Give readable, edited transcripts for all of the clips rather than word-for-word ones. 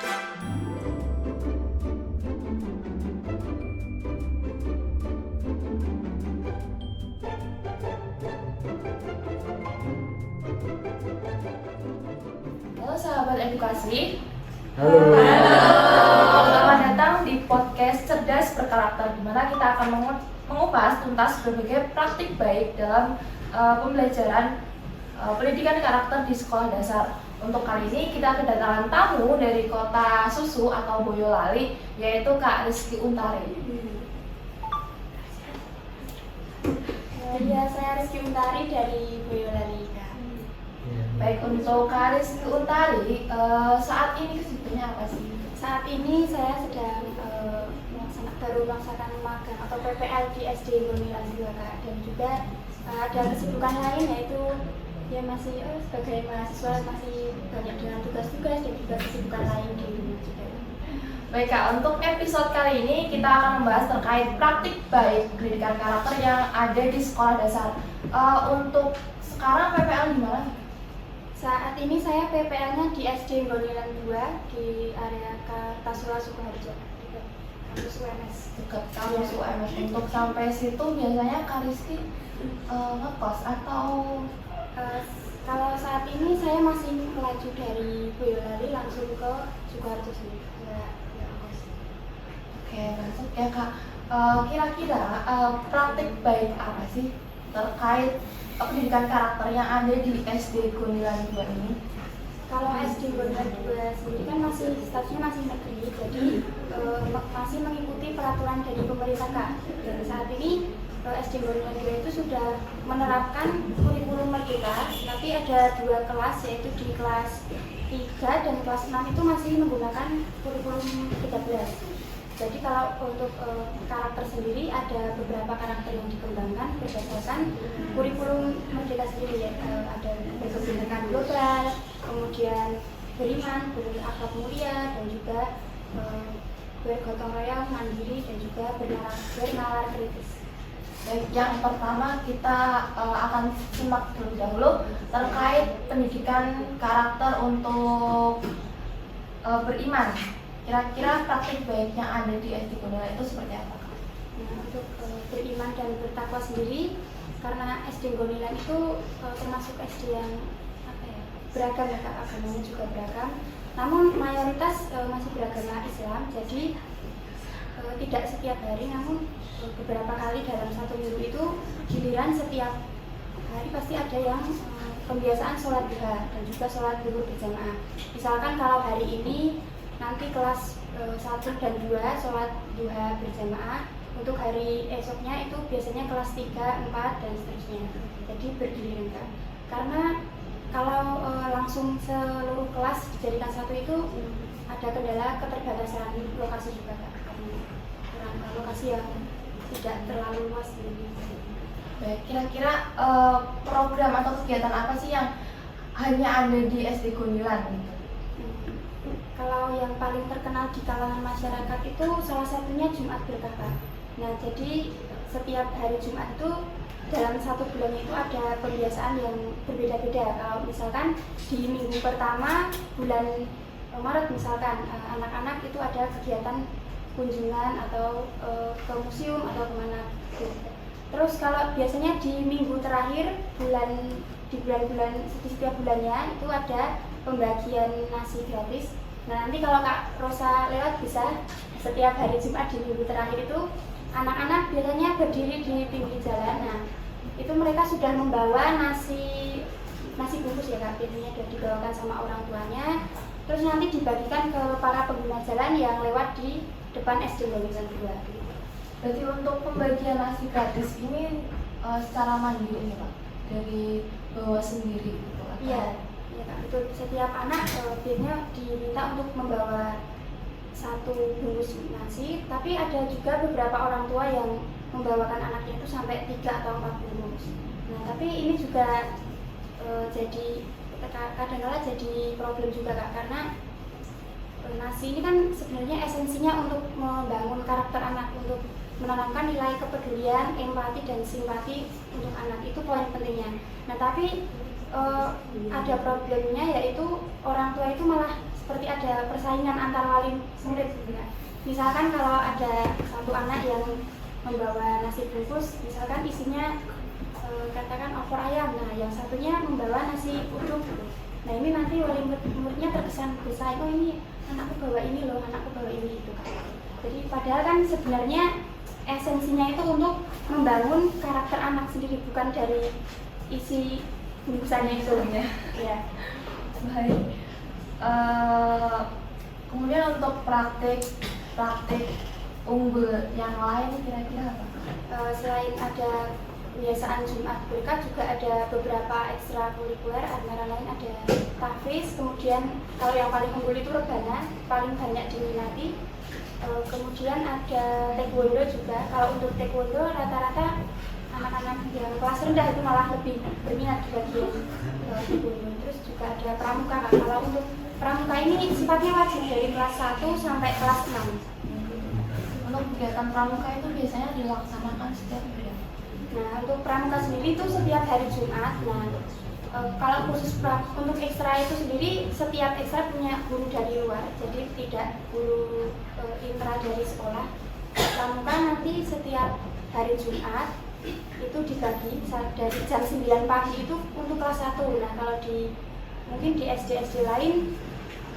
Halo sahabat edukasi. Halo. Selamat datang di podcast Cerdas Berkarakter, di mana kita akan mengupas tuntas berbagai praktik baik dalam pembelajaran pendidikan karakter di sekolah dasar. Untuk kali ini kita kedatangan tamu dari kota Susu atau Boyolali, yaitu Kak Rizky Untari. Ya, saya Rizky Untari dari Boyolali. Baik, untuk Kak Rizky Untari, saat ini kesibukannya apa sih? Saat ini saya sedang baru melaksanakan magang atau PPL di SD Bonilan 2, Kak. Dan juga ada kesibukan lain, yaitu ya masih sebagai mahasiswa masih banyak dengan tugas-tugas dan juga kesibukan lain di rumah juga. Baik Kak, untuk episode kali ini kita akan membahas terkait praktik baik pendidikan karakter yang ada di sekolah dasar. Untuk sekarang PPL di mana? Saat ini saya PPL-nya di SD Bonilan 2 di area Kartasura Sukoharjo, dekat kampus UMS. Dekat kampus UMS. Untuk sampai situ biasanya Kak Rizky ngekos atau kalau saat ini saya masih melaju dari Boyolali langsung ke Sukoharjo sendiri. Oke, masuk ya Kak. Kira-kira praktik baik apa sih terkait pendidikan karakter yang ada di SD Gonilan 2 ini? Kalau SD Gonilan 2 sendiri kan masih statusnya masih negeri, jadi masih mengikuti peraturan dari pemerintah, Kak. Dan saat ini SD Gonilan 2 itu sudah menerapkan kurikulum merdeka, tapi ada 2 kelas, yaitu di kelas 3 dan kelas 6 itu masih menggunakan kurikulum 13. Jadi kalau untuk karakter sendiri ada beberapa karakter yang dikembangkan berdasarkan kurikulum merdeka sendiri, ya. Ada berkebinekaan global, kemudian beriman, berakhlak mulia, dan juga bergotong royong, mandiri, dan juga bernalar kritis. Baik, yang pertama kita akan simak terlebih dahulu terkait pendidikan karakter untuk beriman. Kira-kira praktik baik yang ada di SD Gonilan itu seperti apa, Kak? Nah, untuk beriman dan bertakwa sendiri, karena SD Gonilan itu termasuk SD yang beragam, ya Kak, agamanya juga beragam. Namun mayoritas masih beragama Islam, jadi tidak setiap hari, namun beberapa kali dalam satu minggu itu giliran setiap hari pasti ada yang pembiasaan sholat duha dan juga sholat zuhur berjamaah. Misalkan kalau hari ini nanti kelas 1 dan 2 sholat duha berjamaah, untuk hari esoknya itu biasanya kelas 3, 4, dan seterusnya. Jadi berdiri, Kak. Karena kalau langsung seluruh kelas dijadikan satu itu ada kendala keterbatasan lokasi juga, Kak. Karena kurang lokasi yang tidak terlalu luas. Baik, kira-kira program atau kegiatan apa sih yang hanya ada di SD Gonilan gitu? Kalau yang paling terkenal di kalangan masyarakat itu salah satunya Jumat Berkah, Kak. Nah, jadi setiap hari Jumat itu dalam satu bulannya itu ada pembiasaan yang berbeda-beda. Kalau misalkan di minggu pertama bulan Maret misalkan, anak-anak itu ada kegiatan kunjungan atau ke museum atau kemana gitu. Terus kalau biasanya di minggu terakhir di bulan-bulan setiap bulannya itu ada pembagian nasi gratis. Nah, nanti kalau Kak Rosa lewat bisa setiap hari Jumat di minggu terakhir itu anak-anak biasanya berdiri di pinggir jalan. Nah, itu mereka sudah membawa nasi bungkus, ya Kak, biasanya sudah dibawakan sama orang tuanya. Terus nanti dibagikan ke para pengguna jalan yang lewat di depan SD Gonilan 2. Berarti untuk pembagian nasi gratis ini secara mandiri nih Pak, dari bawa sendiri gitu? Iya. Ya Kak, itu setiap anak biasanya diminta untuk membawa 1 bungkus nasi, tapi ada juga beberapa orang tua yang membawakan anaknya itu sampai 3 atau 4 bungkus. Nah, tapi ini juga jadi kadang-kadang jadi problem juga, Kak, karena nasi ini kan sebenarnya esensinya untuk membangun karakter anak, untuk menanamkan nilai kepedulian, empati, dan simpati untuk anak, itu poin pentingnya. Nah, tapi ada problemnya, yaitu orang tua itu malah seperti ada ada persaingan antar wali murid gitu kan. Misalkan kalau ada satu anak yang membawa nasi bungkus, misalkan isinya katakan opor ayam, nah yang satunya membawa nasi uduk gitu. Nah ini nanti wali muridnya terkesan bersaing, oh ini anakku bawa ini loh, anakku bawa ini gitu kan. Jadi padahal kan sebenarnya esensinya itu untuk membangun karakter anak sendiri, bukan dari isi bungkusannya itu ya. Baik. Kemudian untuk praktik unggul yang lain kira-kira apa? Selain ada kebiasaan Jumat Berkah, juga ada beberapa ekstrakurikuler, antara lain ada tahfiz, kemudian kalau yang paling unggul itu rebana, paling banyak diminati. Kemudian ada taekwondo juga. Kalau untuk taekwondo rata-rata anak-anak yang kelas rendah itu malah lebih berminat di bagian taekwondo. Terus juga ada pramuka. Kalau untuk pramuka ini sifatnya wajib dari kelas 1 sampai kelas 6. Untuk kegiatan pramuka itu biasanya dilaksanakan setiap hari. Nah, untuk pramuka sendiri itu setiap hari Jumat. Nah, kalau khusus untuk ekstra itu sendiri, setiap ekstra punya guru dari luar, jadi tidak guru intra dari sekolah. Pramuka nanti setiap hari Jumat itu dibagi dari jam 9 pagi itu untuk kelas 1. Nah, kalau mungkin di SD lain,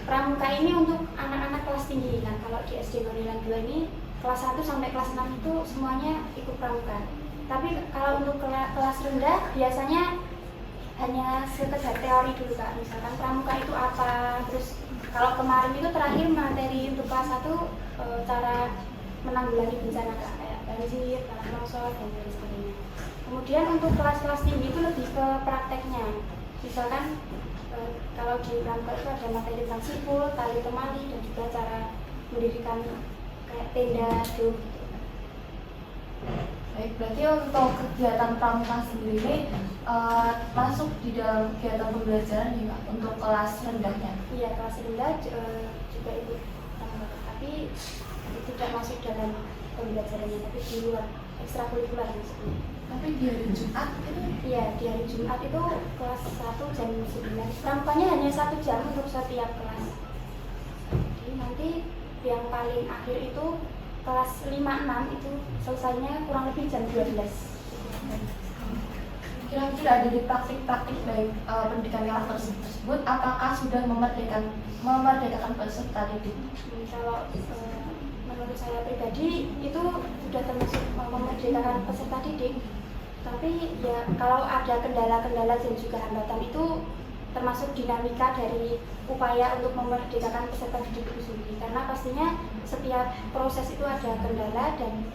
pramuka ini untuk anak-anak kelas tinggi. Nah, kalau di SD Norilan 2 ini kelas 1 sampai kelas 6 itu semuanya ikut pramuka. Tapi kalau untuk kelas rendah biasanya hanya sekedar teori dulu Kak. Misalkan pramuka itu apa, terus kalau kemarin itu terakhir materi untuk kelas 1 cara menanggulangi bencana Kak, kayak banjir, tanah longsor, dan lain sebagainya. Kemudian untuk kelas-kelas tinggi itu lebih ke prakteknya. Misalkan kalau di pramuka itu ada materi tentang sipul, tali temali, dan juga cara mendirikan kayak tenda gitu. Baik, berarti untuk kegiatan pramuka sendiri ini masuk di dalam kegiatan pembelajaran juga untuk kelas rendahnya? Iya, kelas rendah juga ikut pramuka, tapi tidak masuk dalam pembelajarannya, tapi di luar ekstrakurikuler maksudnya. Tapi di hari Jumat itu? Iya, di hari Jumat itu kelas 1 jam 9. Pramukanya hanya 1 jam untuk setiap kelas. Jadi nanti yang paling akhir itu kelas 5-6 itu selesainya kurang lebih jam 12. Kira-kira dari praktik-praktik baik pendidikan karakter tersebut, apakah sudah memerdekakan peserta didik? Kalau menurut saya pribadi itu sudah termasuk memerdekakan peserta didik. Tapi ya kalau ada kendala-kendala dan juga hambatan itu termasuk dinamika dari upaya untuk memerdekakan peserta didik itu sendiri. Karena pastinya setiap proses itu ada kendala dan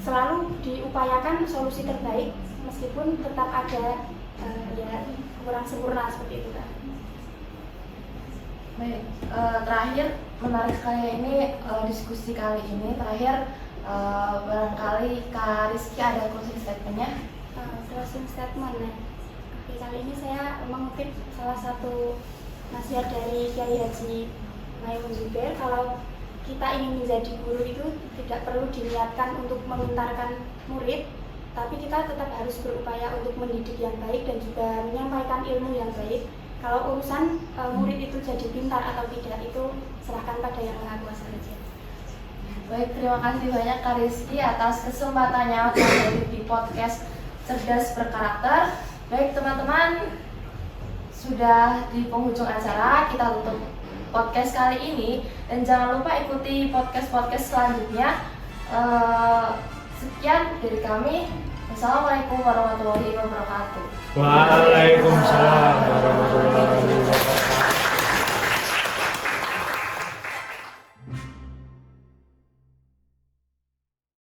selalu diupayakan solusi terbaik meskipun tetap ada ya kurang sempurna seperti itu Kak. Baik, terakhir menarik sekali ini diskusi kali ini. Terakhir barangkali Kak Rizky ada closing statement-nya? Closing statement. Nah, kali ini saya mengutip salah satu nasihat dari Kiai Haji Maimun Zubair, kalau kita ingin menjadi guru itu tidak perlu diniatkan untuk memintarkan murid, tapi kita tetap harus berupaya untuk mendidik yang baik dan juga menyampaikan ilmu yang baik. Kalau urusan murid itu jadi pintar atau tidak, itu serahkan pada Yang Maha Kuasa saja. Baik, terima kasih banyak Kak Rizky atas kesempatannya di podcast Cerdas Berkarakter. Baik teman-teman, sudah di penghujung acara, kita tutup podcast kali ini. Dan jangan lupa ikuti podcast-podcast selanjutnya. Sekian dari kami. Wassalamualaikum warahmatullahi wabarakatuh. Waalaikumsalam warahmatullahi wabarakatuh.